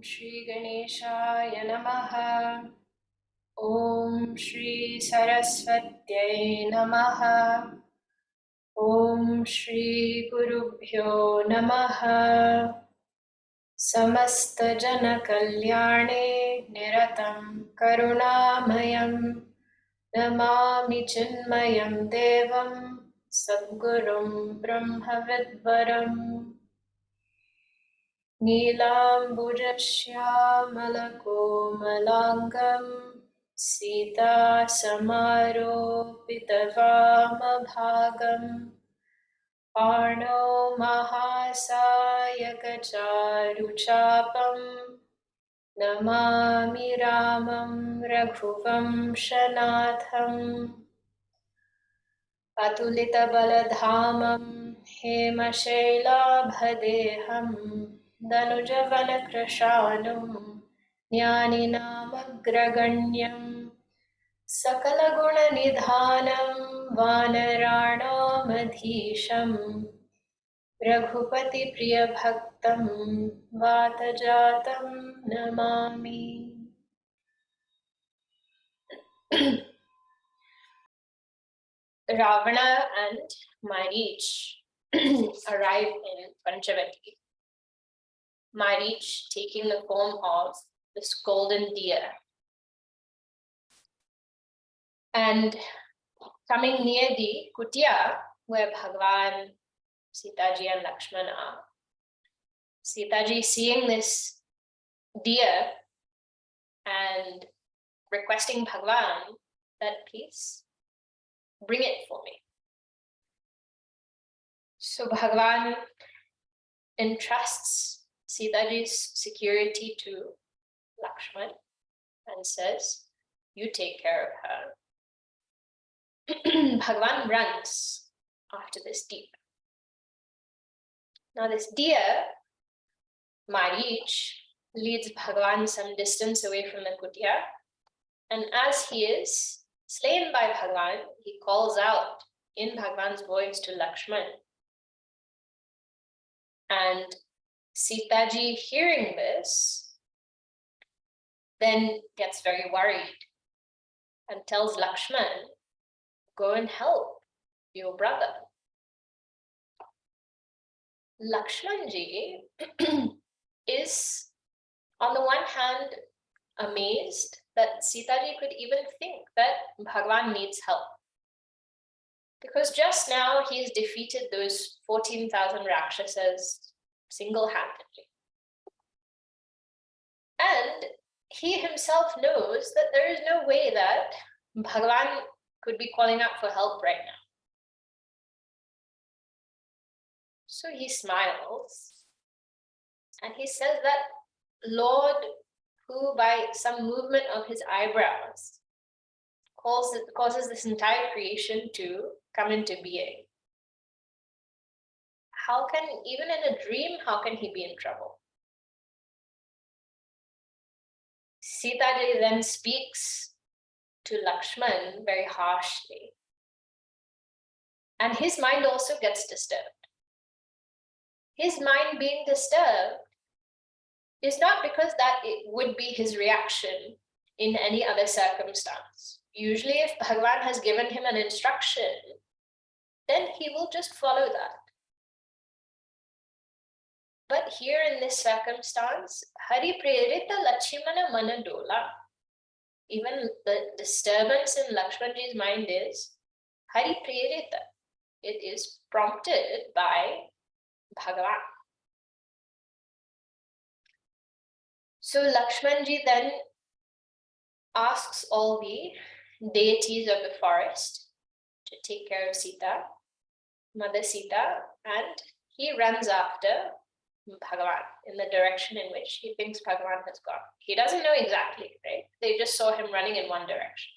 Shri Ganeshaya Namaha. Om Shri Saraswatyai Namaha. Om Shri Gurubhyo Namaha. Samasta Jana Kalyane Niratam Karunamayam Namami Chinmayam Devam Sadgurum Brahma Vidvaram Neelambujasyamalakomalangam Sita Samaropitavamabhagam Parno Mahasayakacharuchapam Namami Ramam Raghuvamshanatham Atulita Baladhamam Hemashailaabhadeham Danujavanakrashanum Jnaninaamagraganyam Sakalagunanidhanam Vanaranamadhisham Raghupati Priyabhaktam Vatajatam Namami. Ravana and Marich arrive in Panchavati. Marich taking the form of this golden deer. And coming near the kutia where Bhagavan, Sitaji and Lakshmana are, Sitaji seeing this deer and requesting Bhagavan that please bring it for me. So Bhagavan entrusts Sitaji's security to Lakshman and says, you take care of her. Bhagavan runs after this deer. Now this deer, Marich, leads Bhagavan some distance away from the kutia, and as he is slain by Bhagavan, he calls out in Bhagavan's voice to Lakshman. And Sitaji, hearing this, then gets very worried and tells Lakshman, go and help your brother. Lakshmanji is, on the one hand, amazed that Sitaji could even think that Bhagavan needs help. Because just now he's defeated those 14,000 Rakshasas single-handedly. And he himself knows that there is no way that Bhagavan could be calling out for help right now. So he smiles and he says that Lord, who by some movement of his eyebrows causes this entire creation to come into being. How can, even in a dream, how can he be in trouble? Sitaji then speaks to Lakshman very harshly. And his mind also gets disturbed. His mind being disturbed is not because that it would be his reaction in any other circumstance. Usually if Bhagavan has given him an instruction, then he will just follow that. But here in this circumstance, Hari Prerita Lakshmana Manadola, even the disturbance in Lakshmanji's mind is Hari Prerita. It is prompted by Bhagavan. So Lakshmanji then asks all the deities of the forest to take care of Sita, Mother Sita, and he runs after Bhagavan in the direction in which he thinks Bhagavan has gone. He doesn't know exactly, right? They just saw him running in one direction.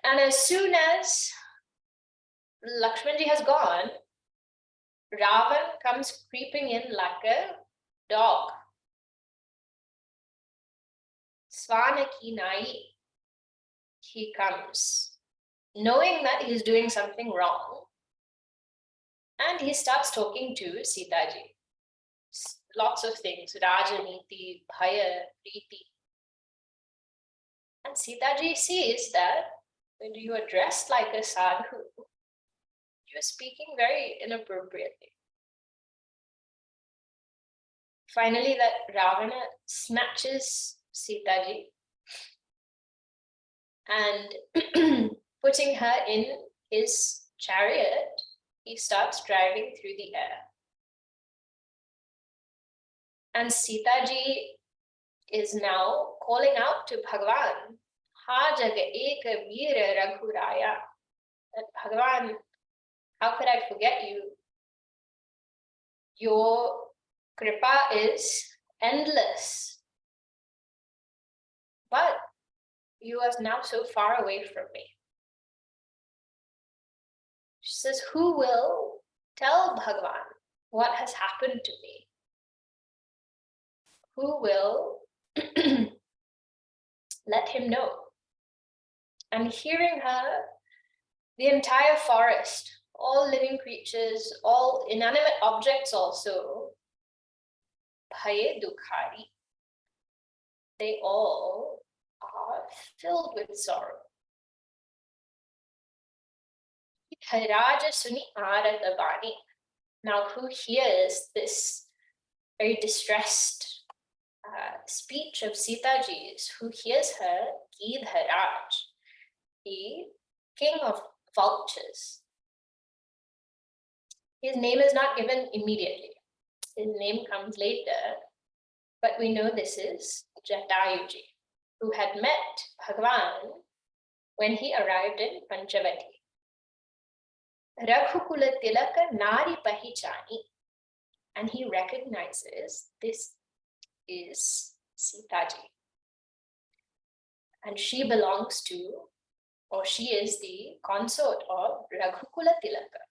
And as soon as Lakshmanji has gone, Ravan comes creeping in like a dog. Svanaki Nai, he comes, knowing that he's doing something wrong, and he starts talking to Sitaji. lots of things, Rajaniti, Bhaya, Priti. And Sitaji sees that when you are dressed like a sadhu, you're speaking very inappropriately. Finally, that Ravana snatches Sitaji and putting her in his chariot, he starts driving through the air. And Sitaji is now calling out to Bhagavan, Ha Jaga Eka Veera Raghuraya. That Bhagavan, how could I forget you? Your kripa is endless. But you are now so far away from me. She says, who will tell Bhagavan what has happened to me? Who will let him know? And hearing her, the entire forest, all living creatures, all inanimate objects also, bhaye dukhari, they all are filled with sorrow. Haraja suni aradavani. Now, who hears this very distressed speech of Sitaji's? Who hears her? Gidharaj, the king of vultures. His name is not given immediately. His name comes later, but we know this is Jatayuji, who had met Bhagavan when he arrived in Panchavati. Raghukula Tilaka Nari Pahichani, and he recognizes this is Sitaji. And she belongs to, or she is the consort of Raghukula Tilaka,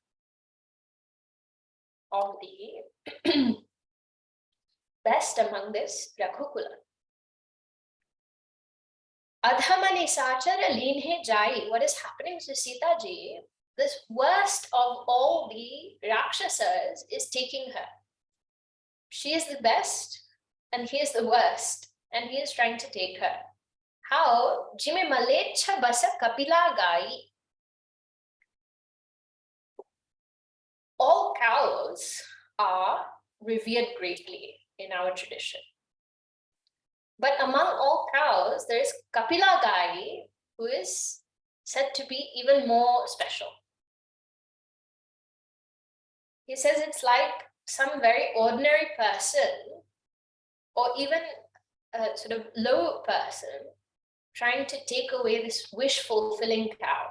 of the best among this Raghukula. Adhamani Sachara Linhe Jai, what is happening to Sitaji? This worst of all the Rakshasas is taking her. She is the best and he is the worst, and he is trying to take her. How? Jime Malecha Basa Kapila Gai. All cows are revered greatly in our tradition. But among all cows, there is Kapila Gai, who is said to be even more special. He says it's like some very ordinary person, or even a sort of low person, trying to take away this wish-fulfilling cow.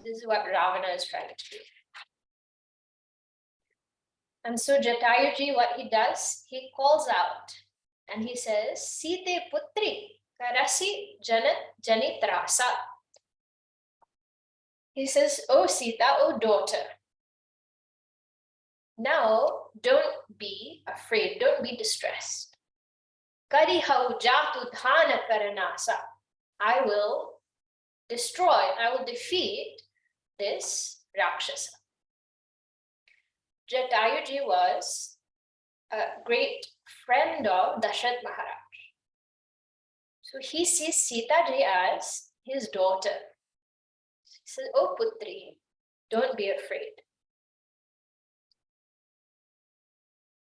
This is what Ravana is trying to do. And so Jatayuji, what he does, he calls out and he says, Site Putri Karasi Janitrasa. He says, oh Sita, oh daughter, now don't be afraid, don't be distressed. Karihau Jatu Dhana Karanasa. I will destroy, I will defeat this Rakshasa. Jatayuji was a great friend of Dasharatha Maharaj. So he sees Sitaji as his daughter. He says, oh Putri, don't be afraid.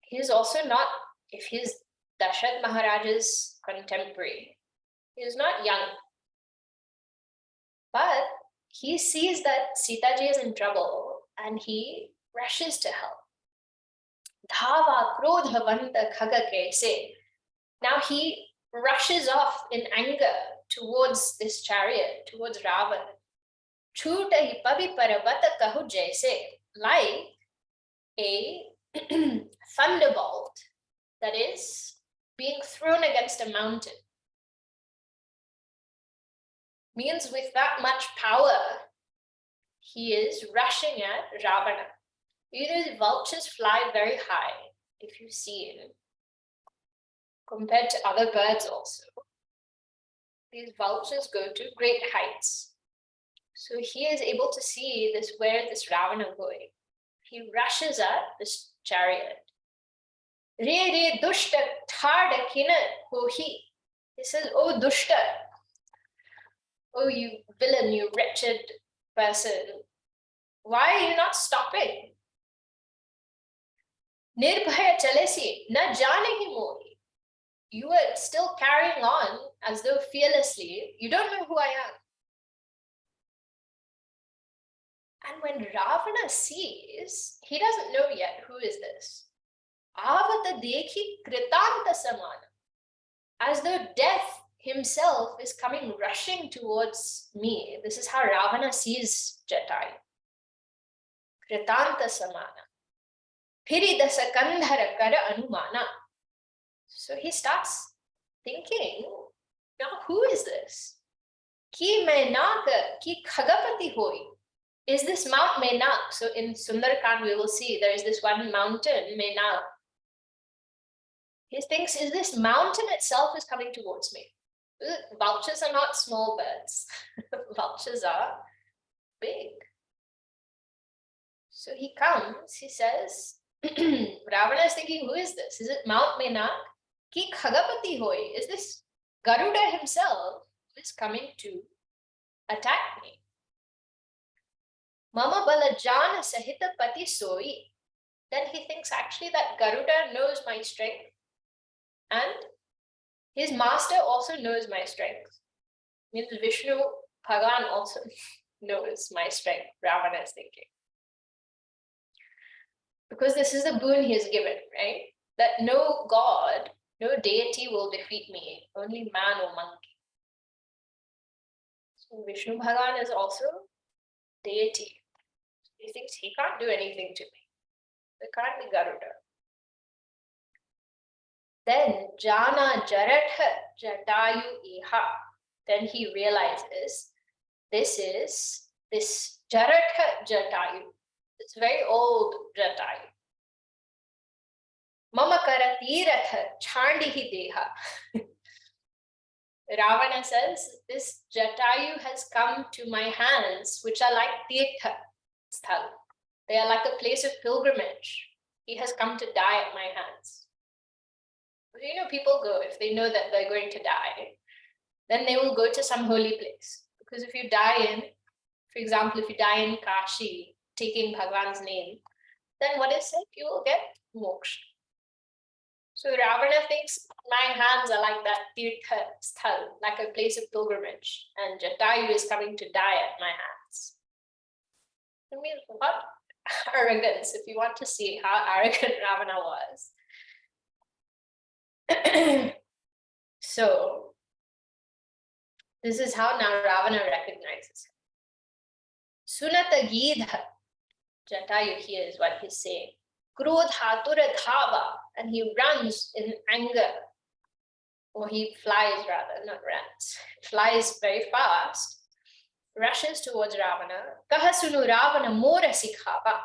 He is also not, if he is Dasharatha Maharaj's contemporary, he is not young. But he sees that Sitaji is in trouble and he rushes to help. Dhava krodha vanta khaga kaise. Now he rushes off in anger towards this chariot, towards Ravana. Chuta hi pavi parabata kahu jaise, like a thunderbolt that is being thrown against a mountain. Means with that much power, he is rushing at Ravana. These vultures fly very high, if you see it, compared to other birds also. These vultures go to great heights. So he is able to see this, where this Ravana going. He rushes at this chariot Re re dushta thada kina hohi. He says, oh dushta, oh you villain, you wretched person, why are you not stopping? Nirbhaya chalesi na janehi mohi. You are still carrying on as though fearlessly. You don't know who I am. And when Ravana sees, he doesn't know yet who is this. Avata dekhi kritanta samana. As though death himself is coming rushing towards me. This is how Ravana sees Jatayu. Kritanta samana. Piridasa kandhara kara anumana. So he starts thinking, now who is this? Ki Menaka, ki khagapati hoi. Is this Mount Menak? So in Sundarakand we will see there is this one mountain, Menak. He thinks, is this mountain itself is coming towards me? Vultures are not small birds. Vultures are big. So he comes, he says, Ravana is thinking, who is this? Is it Mount Menak? Ki khagapati hoi. Is this Garuda himself who is coming to attack me? Mama bala jana sahita pati soi. Then he thinks actually that Garuda knows my strength. And his master also knows my strength. Means Vishnu Bhagavan also knows my strength, Ravana is thinking. Because this is the boon he is given, right? That no god, no deity will defeat me, only man or monkey. So Vishnu Bhagavan is also deity. He thinks he can't do anything to me. There can't be Garuda. Then Jana Jaratha Jatayu Iha. Then he realizes this is this Jaratha Jatayu. It's very old Jatayu. Mama Karatiratha Chandihi Deha. Ravana says, this Jatayu has come to my hands, which are like Tirtha Sthal. They are like a place of pilgrimage. He has come to die at my hands. You know, people go, if they know that they're going to die, then they will go to some holy place. Because if you die in, for example, if you die in Kashi, taking Bhagavan's name, then what is it? You will get moksha. So Ravana thinks my hands are like that Tirtha Sthal, like a place of pilgrimage, and Jatayu is coming to die at my hands. I mean, what arrogance, if you want to see how arrogant Ravana was. So, this is how now Ravana recognizes him. Sunata Gidha, Jatayu hears what he's saying. Krodha tura dhava, and he runs in anger. Or he flies rather, not runs. Flies very fast, rushes towards Ravana. Kahasunu Ravana mora sikhava.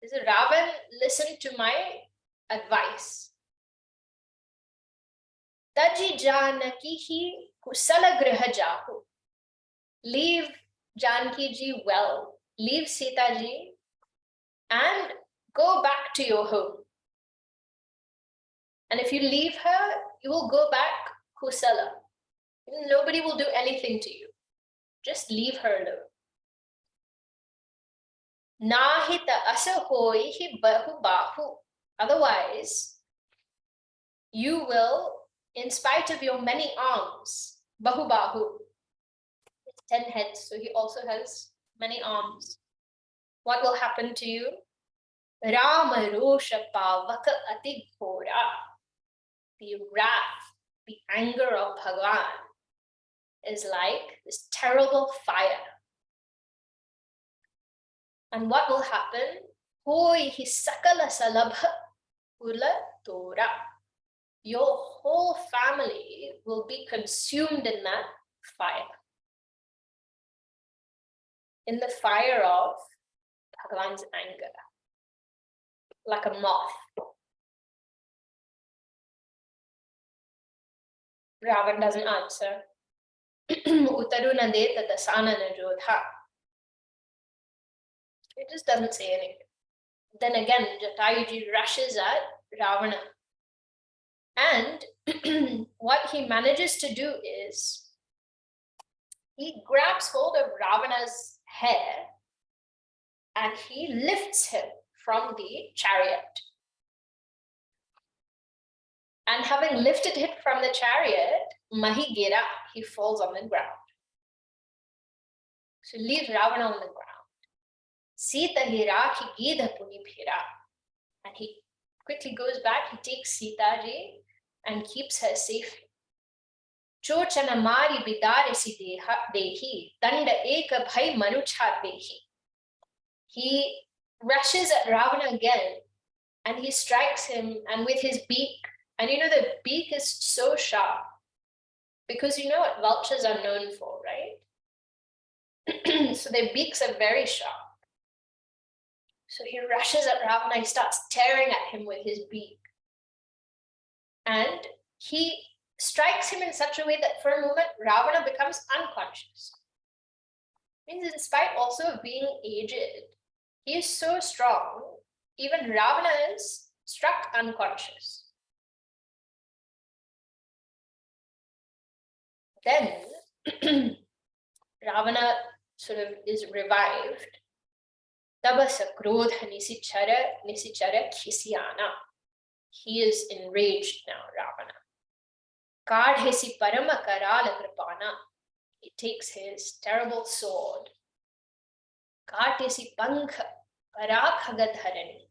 This is Ravan, listen to my advice. Taji Janakihi kusala griha jahu. Leave Janaki ji well. Leave Sita ji and go back to your home. And if you leave her, you will go back kusala. Nobody will do anything to you. Just leave her alone. Nahita asa hoihi bahu bahu. Otherwise, you will, in spite of your many arms, bahu bahu, 10 heads, so he also has many arms. What will happen to you? Rama rosha pavaka ati ghora. The wrath, the anger of Bhagavan is like this terrible fire. And what will happen? Hoi hi sakala salabha ula tora. Your whole family will be consumed in that fire. In the fire of Bhagavan's anger. Like a moth. Ravan doesn't answer. Utaruna deta dasana najodha. It just doesn't say anything. Then again, Jatayuji rushes at Ravana. And what he manages to do is he grabs hold of Ravana's hair and he lifts him from the chariot. And having lifted him from the chariot, Mahigira, he falls on the ground. So leave Ravana on the ground. Sita hira ki gidha puni phira. And he quickly goes back, he takes Sita ji and keeps her safe. Chochana mari bidaresi dehi, danda eka bhai manucha dehi. He rushes at Ravana again and he strikes him, and with his beak, and you know the beak is so sharp because you know what vultures are known for, right? So their beaks are very sharp. So he rushes at Ravana, he starts tearing at him with his beak. And he strikes him in such a way that for a moment, Ravana becomes unconscious. Means in spite also of being aged, he is so strong, even Ravana is struck unconscious. Then Ravana sort of is revived. Tabasa krodha nisichara khisiyana. He is enraged now, Ravana. Kadhesi parama karala kripana. He takes his terrible sword. Katesi pankha parakhagadharani.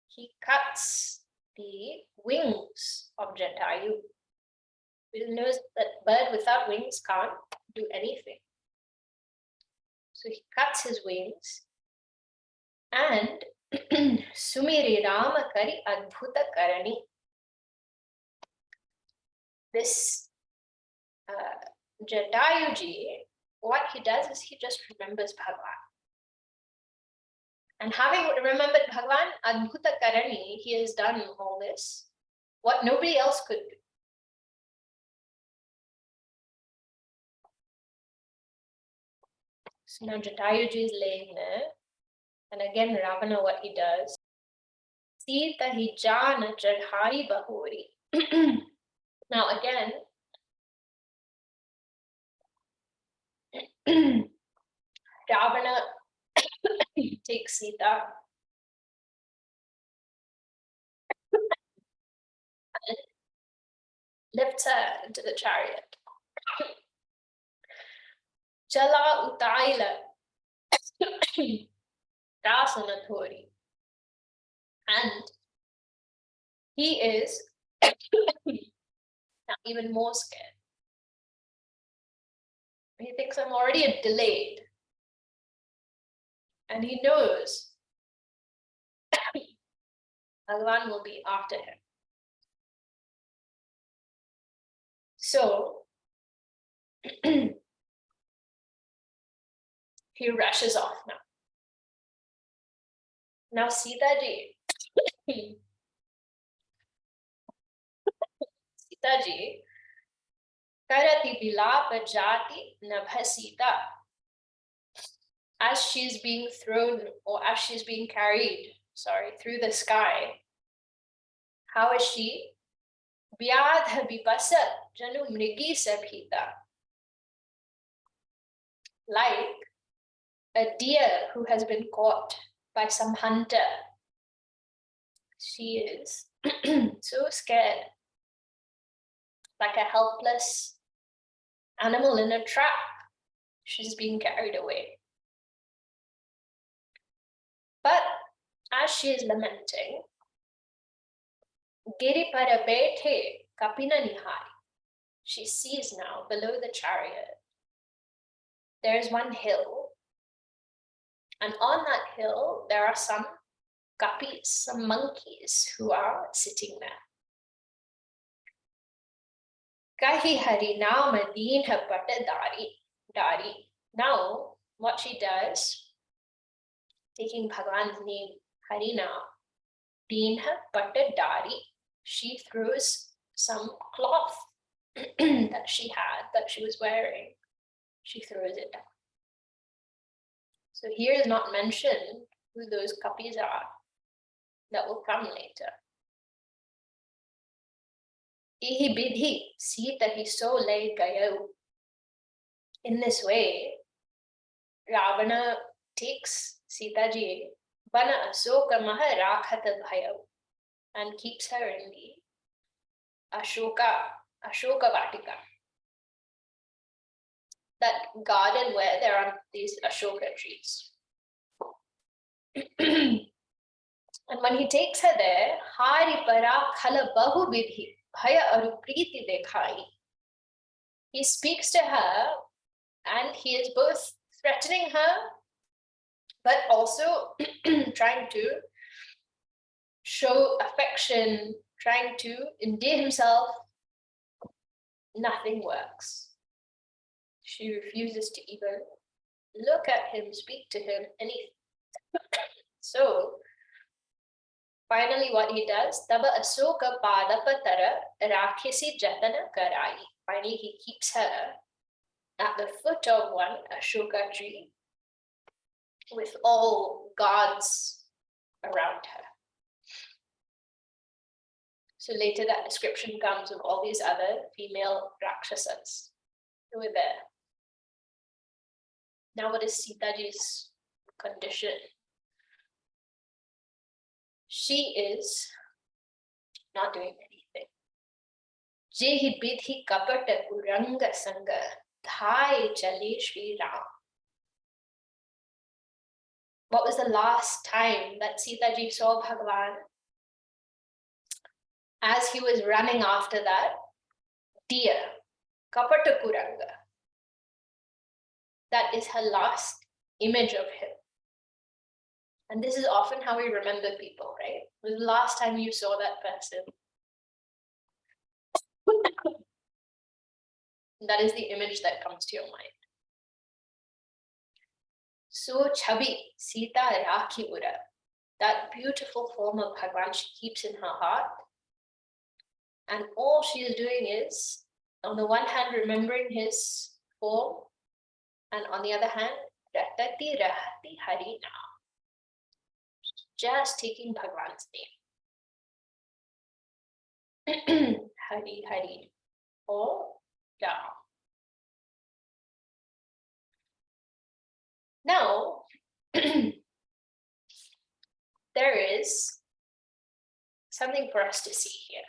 He cuts the wings of Jatayu. We know that bird without wings can't do anything. So he cuts his wings and Śrī Rāma kari adbhuta karani. This Jatayuji, what he does is he just remembers Bhagavan. And having remembered Bhagavan, adbhuta karani, he has done all this, what nobody else could do. So now Jatayuji is laying there. And again, Ravana, what he does. Sita hi jana chadhari bahuri. Now again, Ravana takes Sita and lifts her into the chariot. Chala utaila rasanathori. And he is now even more scared. He thinks I'm already delayed. And he knows Bhagavan will be after him. So he rushes off now. Now Sita ji, karati vilapa jati nabha Sita. As she's being thrown, or as she's being carried, through the sky, how is she? Vyadha vipasa janu mrigi sabhita. Like a deer who has been caught by some hunter. She is so scared, like a helpless animal in a trap. She's being carried away. But as she is lamenting, Giri parabethe kapina nihari. She sees now below the chariot, there is one hill. And on that hill, there are some kapis, some monkeys who are sitting there. Kahi harinama dinha patadari. Now, what she does, taking Bhagavan's name, Harina, dinha patadari, she throws some cloth that she was wearing. She throws it down. So here is not mentioned who those kapis are. That will come later. He bidhi Sita hi so lay gayo. In this way, Ravana takes Sita ji Vana Asoka Maha Rakhata Bhayo and keeps her in the Ashoka Vatika. That garden where there are these Ashoka trees. And when he takes her there, Hari para khala bahu vidhi bhaya arupriti dekhai. He speaks to her and he is both threatening her but also trying to show affection, trying to endear himself. Nothing works. She refuses to even look at him, speak to him, anything. So finally what he does, Taba Asoka Padapatara Rakhisi Jatana Karai. Finally he keeps her at the foot of one Ashoka tree with all gods around her. So later that description comes of all these other female Rakshasas who were there. Now what is Sitaji's condition? She is not doing anything. Jehi bidhi kapata uranga sanga dhai chali Śrī Rāma. What was the last time that Sitaji saw Bhagavan? As he was running after that deer, kapata kuranga. That is her last image of him. And this is often how we remember people, right? It was the last time you saw that person. That is the image that comes to your mind. So Chabi, Sita Rakhi Ura, that beautiful form of Bhagavan she keeps in her heart. And all she is doing is, on the one hand, remembering his form, and on the other hand, Ratati Rahati Harina. Just taking Bhagavan's name. Hari Hari. Or Ram. Now, there is something for us to see here.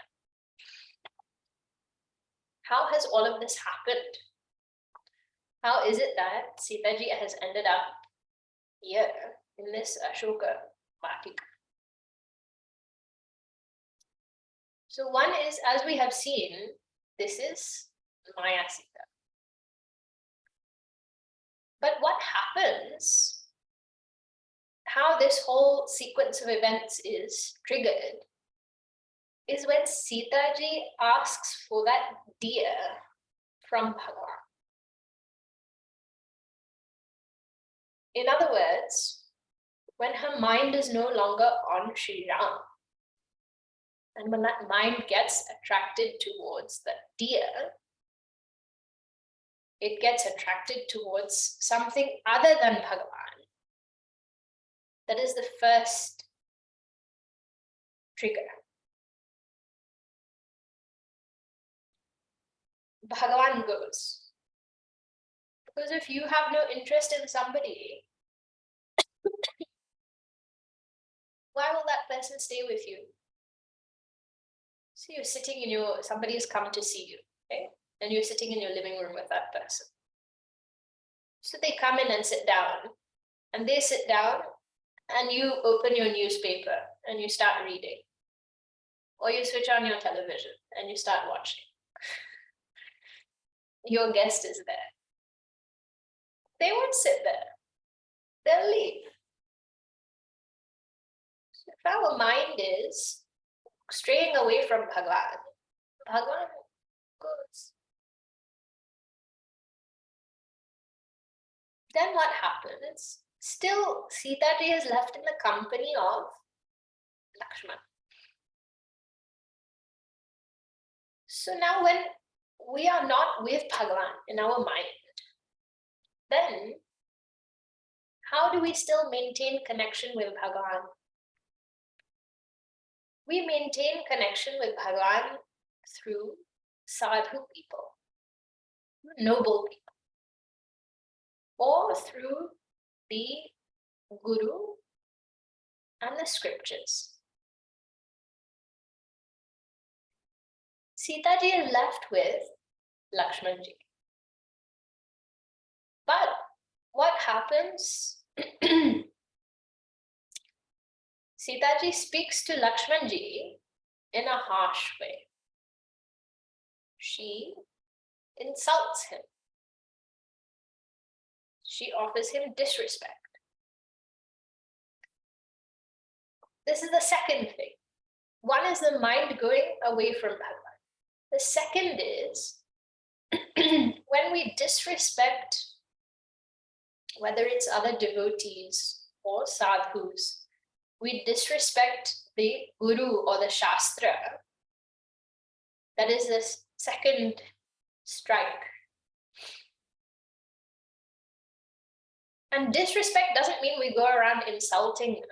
How has all of this happened? How is it that Sitaji has ended up here in this Ashoka Vatika? So one is, as we have seen, this is Maya Sita. But what happens, how this whole sequence of events is triggered, is when Sitaji asks for that deer from Bhagavan. In other words, when her mind is no longer on Śrī Rāma, and when that mind gets attracted towards the deer, it gets attracted towards something other than Bhagavan. That is the first trigger. Bhagavan goes. Because if you have no interest in somebody, why will that person stay with you? So you're sitting in somebody has come to see you, okay? And you're sitting in your living room with that person. So they come in and sit down, and they sit down, and you open your newspaper and you start reading. Or you switch on your television and you start watching. Your guest is there. They won't sit there. They'll leave. So if our mind is straying away from Bhagavan, Bhagavan goes. Then what happens? Still, Sitaji is left in the company of Lakshmana. So now when we are not with Bhagavan in our mind, then how do we still maintain connection with Bhagavan? We maintain connection with Bhagavan through sadhu people, noble people, or through the Guru and the scriptures. Sita ji is left with Lakshman ji. But what happens? Sita ji speaks to Lakshman ji in a harsh way. She insults him. She offers him disrespect. This is the second thing. One is the mind going away from Bhagavan. The second is when we disrespect, whether it's other devotees or sadhus, we disrespect the Guru or the Shastra. That is the second strike. And disrespect doesn't mean we go around insulting them.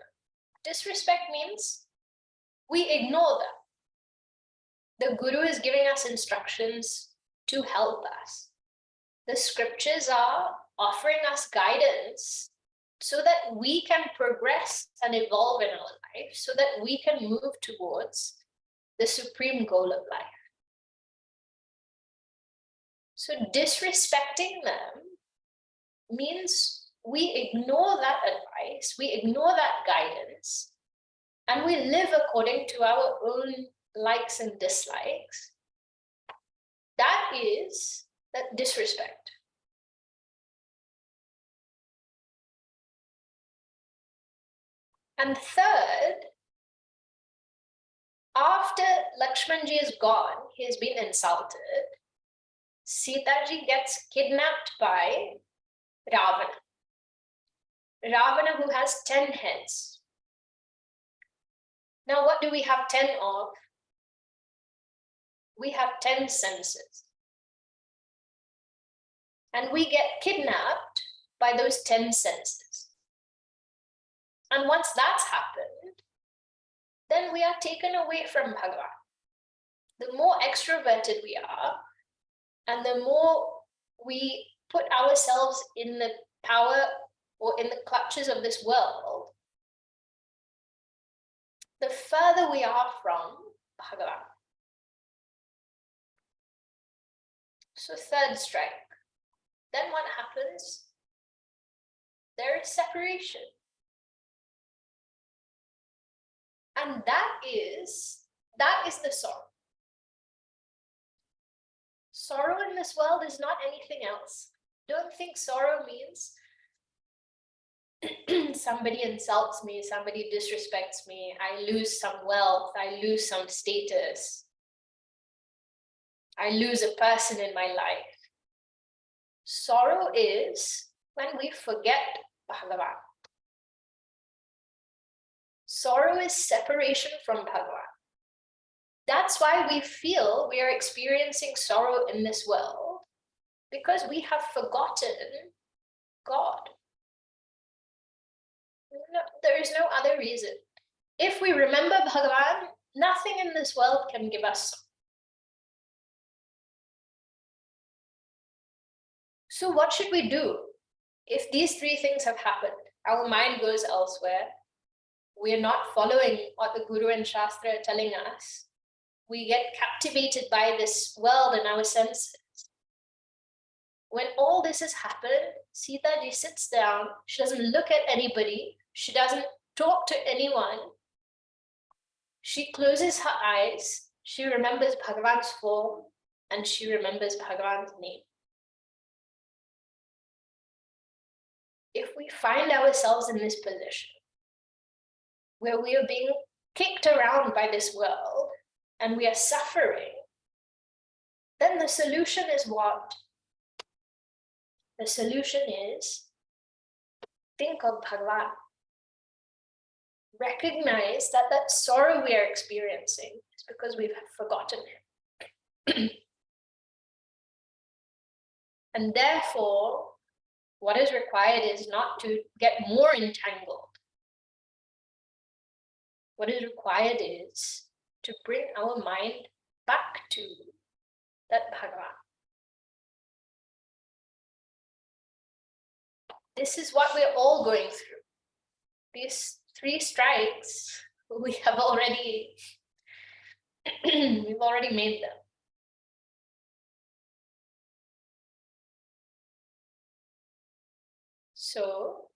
Disrespect means we ignore them. The Guru is giving us instructions to help us. The scriptures are offering us guidance so that we can progress and evolve in our life, so that we can move towards the supreme goal of life. So disrespecting them means we ignore that advice, we ignore that guidance, and we live according to our own likes and dislikes. That is that disrespect. And third, after Lakshman ji is gone, he has been insulted, Sita ji gets kidnapped by Ravana. Ravana, who has 10 heads. Now, what do we have 10 of? We have 10 senses. And we get kidnapped by those 10 senses. And once that's happened, then we are taken away from Bhagavan. The more extroverted we are, and the more we put ourselves in the power or in the clutches of this world, the further we are from Bhagavan. So third strike. Then what happens? There is separation. And that is the sorrow. Sorrow in this world is not anything else. Don't think sorrow means somebody insults me, somebody disrespects me, I lose some wealth, I lose some status, I lose a person in my life. Sorrow is when we forget Bhagavan. Sorrow is separation from Bhagavan. That's why we feel we are experiencing sorrow in this world, because we have forgotten God. No, there is no other reason. If we remember Bhagavan, nothing in this world can give us sorrow. So what should we do if these three things have happened? Our mind goes elsewhere. We are not following what the Guru and Shastra are telling us. We get captivated by this world and our senses. When all this has happened, Sita ji sits down. She doesn't look at anybody. She doesn't talk to anyone. She closes her eyes. She remembers Bhagavan's form and she remembers Bhagavan's name. If we find ourselves in this position where we are being kicked around by this world and we are suffering, then the solution is what? The solution is think of Bhagavan. Recognize that that sorrow we are experiencing is because we've forgotten him. And therefore, what is required is not to get more entangled. What is required is to bring our mind back to that Bhagavan. This is what we're all going through. These 3 strikes, we have already, we've already made them. So,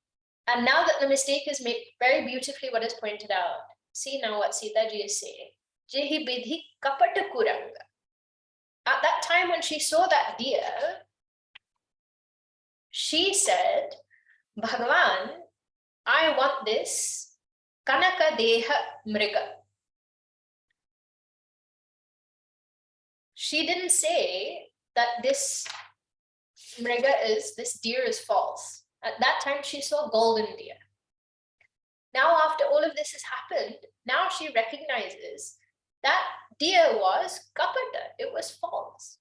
and now that the mistake is made, very beautifully what is pointed out. See now what Sita ji is saying. Jehi bidhi kapata kuranga. At that time when she saw that deer, she said, Bhagavan, I want this Kanaka Deha Mriga. She didn't say that this deer is false. At that time, she saw golden deer. Now, after all of this has happened, now she recognizes that deer was kapata, it was false.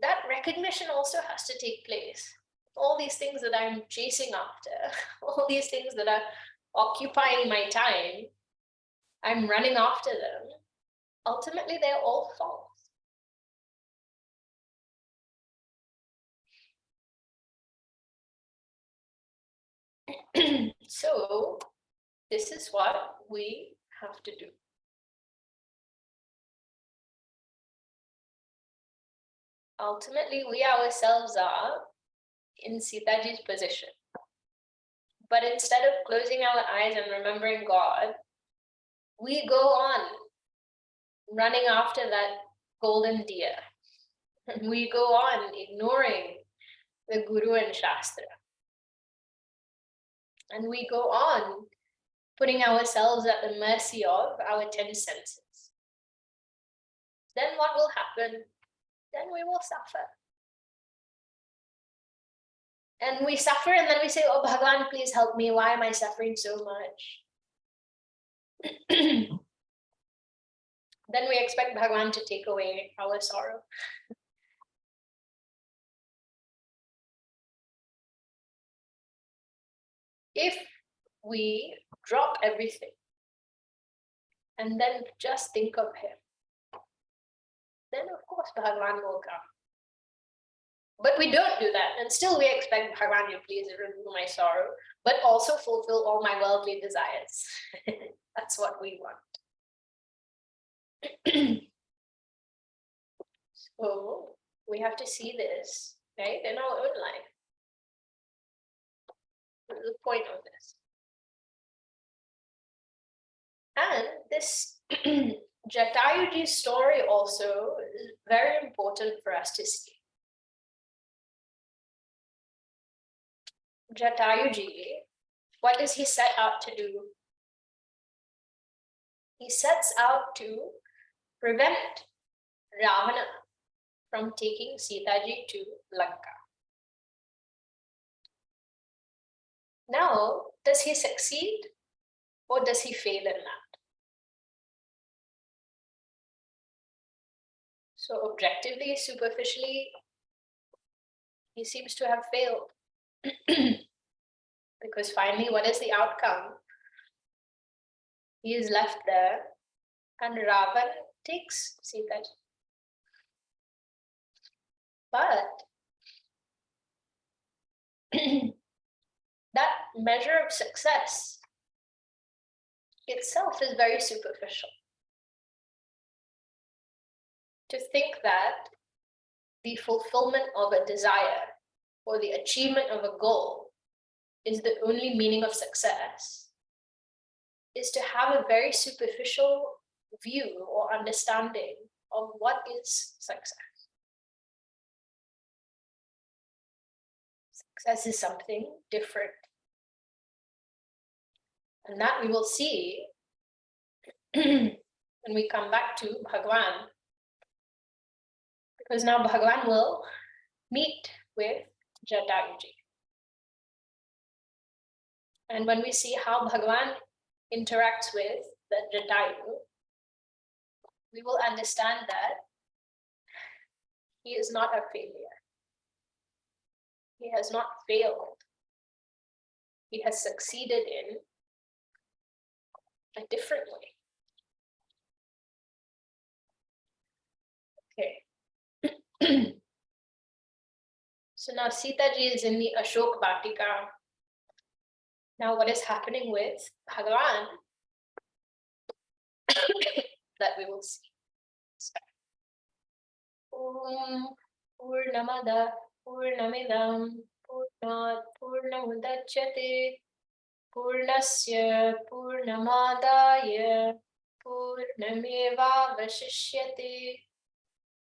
That recognition also has to take place. All these things that I'm chasing after, all these things that are occupying my time, I'm running after them. Ultimately, they're all false. So, this is what we have to do. Ultimately, we ourselves are in Sitaji's position. But instead of closing our eyes and remembering God, we go on running after that golden deer. And we go on ignoring the Guru and Shastra. And we go on putting ourselves at the mercy of our 10 senses. Then what will happen? Then we will suffer. And we suffer and then we say, oh, Bhagavan, please help me. Why am I suffering so much? Then we expect Bhagavan to take away our sorrow. If we drop everything and then just think of him, then of course Bhagavan will come. But we don't do that, and still we expect Bhagavan to please remove my sorrow, but also fulfill all my worldly desires. That's what we want. So we have to see this, right, in our own life. What is the point of this? And this Jatayuji's story also is very important for us to see. Jatayuji, what does he set out to do? He sets out to prevent Ravana from taking Sitaji to Lanka. Now, does he succeed or does he fail in that? So objectively, superficially, he seems to have failed. Because finally, what is the outcome? He is left there and Ravan takes Sitaji. But that measure of success itself is very superficial. To think that the fulfillment of a desire or the achievement of a goal is the only meaning of success is to have a very superficial view or understanding of what is success. Success is something different. And that we will see when we come back to Bhagavan. Because now Bhagavan will meet with Jatayuji. And when we see how Bhagavan interacts with the Jatayu, we will understand that he is not a failure. He has not failed. He has succeeded in a different way. So now Sita ji is in the Ashok Vatika. Now what is happening with Bhagavan? That we will see. Om Purnamada Purnamidam Purnat Purnamudachyate Purnasya Purnamadaya Purnameva Vashishyate.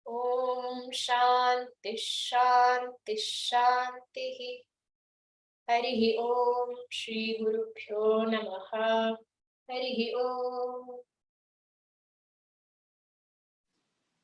Om Shanti Shanti Shanti. Harihi Om Shri Guru Pyo Namaha. Harihi Om.